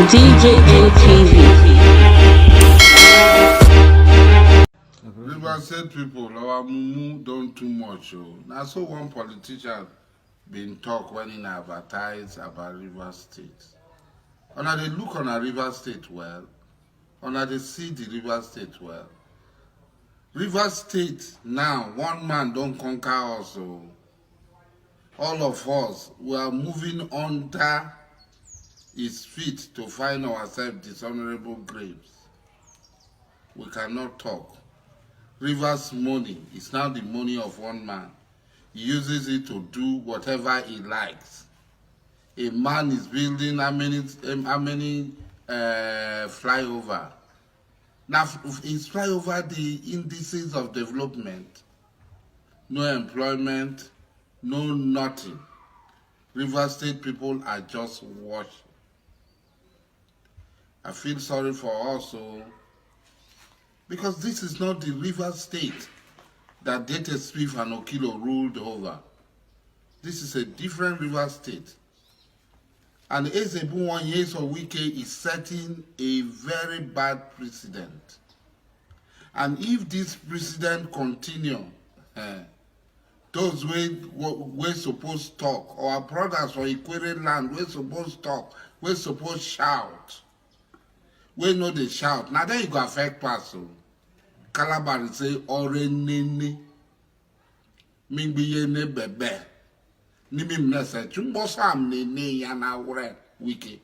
DJM TV. River State people, our mumu don't too much. Now, so one politician been talk when he advertise about River State. Una they look on a River State well. Una they see the River State well. River State now, one man don't conquer us. So all of us, we are moving under his feet to find ourselves dishonorable graves. We cannot talk. River's money is now the money of one man. He uses it to do whatever he likes. A man is building how many flyover. Now, he's flyover the indices of development. No employment, no nothing. River State people are just watching. I feel sorry for us, because this is not the River State that Data Swift and Okilo ruled over. This is a different River State. And AS HE Wike is setting a very bad precedent. And if this precedent continue, those we're supposed to talk, our brothers for Equatorial land, we're supposed to talk, we're supposed to shout. We know they shout. Now then you go affect person. Calabar say orenene. Mingbiye ne bebe. Nimi mnese. Chumbosa amnene yana ure wiki.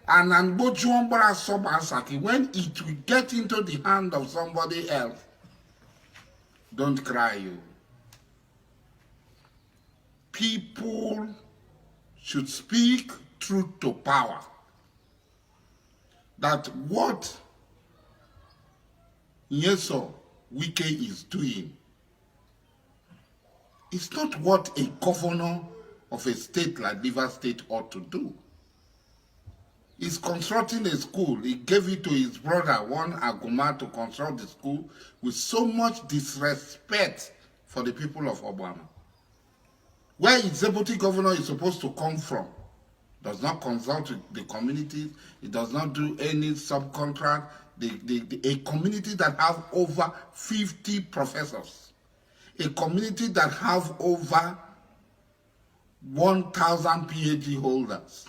And bochuambara sobasaki. When it will get into the hand of somebody else, don't cry you. People should speak truth to power. That what Nyeso Wike is doing is not what a governor of a state like River State ought to do. He's constructing a school. He gave it to his brother, one Aguma, to construct the school with so much disrespect for the people of Obama. Where his deputy governor is supposed to come from, does not consult with the community. It does not do any subcontract. A community that have over 50 professors. A community that have over 1,000 PhD holders.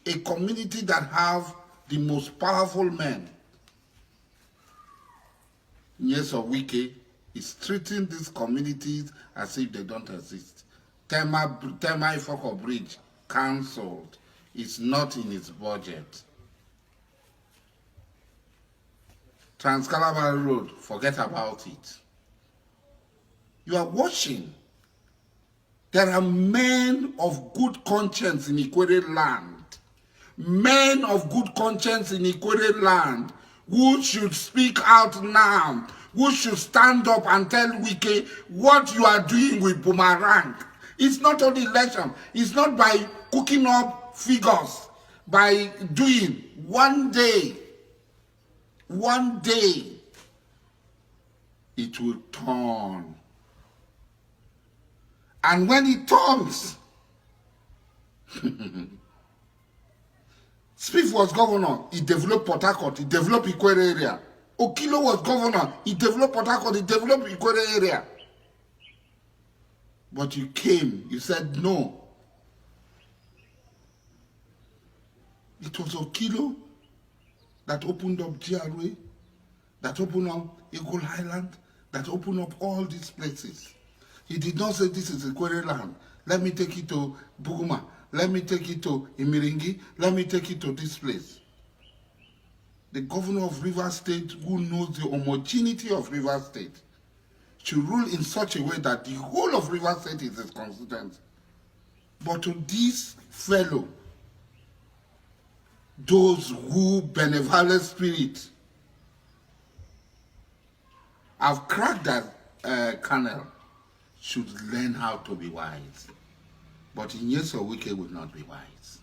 A community that have the most powerful men. Nyeso Wike is treating these communities as if they don't exist. Tema Ifoko Bridge, cancelled. It's not in its budget. Trans-Calabar Road, forget about it. You are watching. There are men of good conscience in Equatorial land. Men of good conscience in Equatorial land who should speak out now, who should stand up and tell Wike what you are doing with Boomerang. It's not only election. It's not by cooking up figures, by doing one day, it will turn. And when it turns, Smith was governor, he developed Port Harcourt, he developed Equatorial area. Okilo was governor, he developed Port Harcourt, he developed Equatorial area. But you came, you said no. It was Okilo that opened up GRA, that opened up Eagle Highland, that opened up all these places. He did not say this is Equatorial land. Let me take it to Buguma. Let me take it to Imiringi. Let me take it to this place. The governor of River State, who knows the homogeneity of River State, should rule in such a way that the whole of River State is his constituency. But to this fellow, those who benevolent spirit have cracked that kernel should learn how to be wise. But Nyeso Wike will not be wise.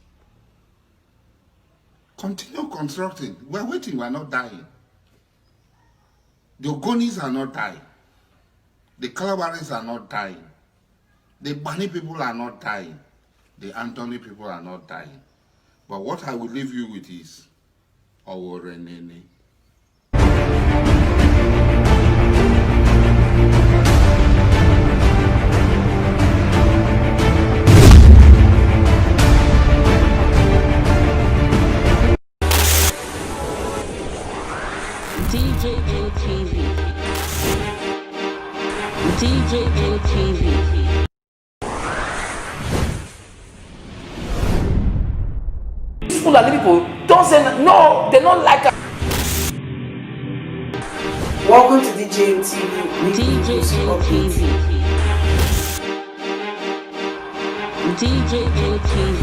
Continue constructing. We're waiting, we're not dying. The Ogonis are not dying. The Calabaris are not dying. The Bani people are not dying. The Anthony people are not dying. But what I will leave you with is Oworenene. DJM TV. DJM TV. Fulani people don't say no, they don't like it. Welcome to DJM TV. DJM TV. DJM TV.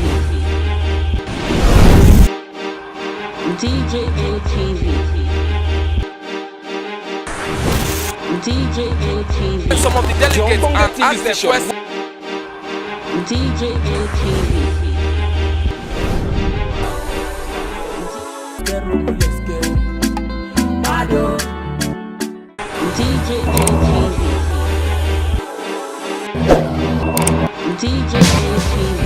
DJM TV. DJM TV. Some of the delegates and ask the question. DJM TV. DJM TV. DJM TV.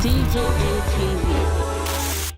DJM TV.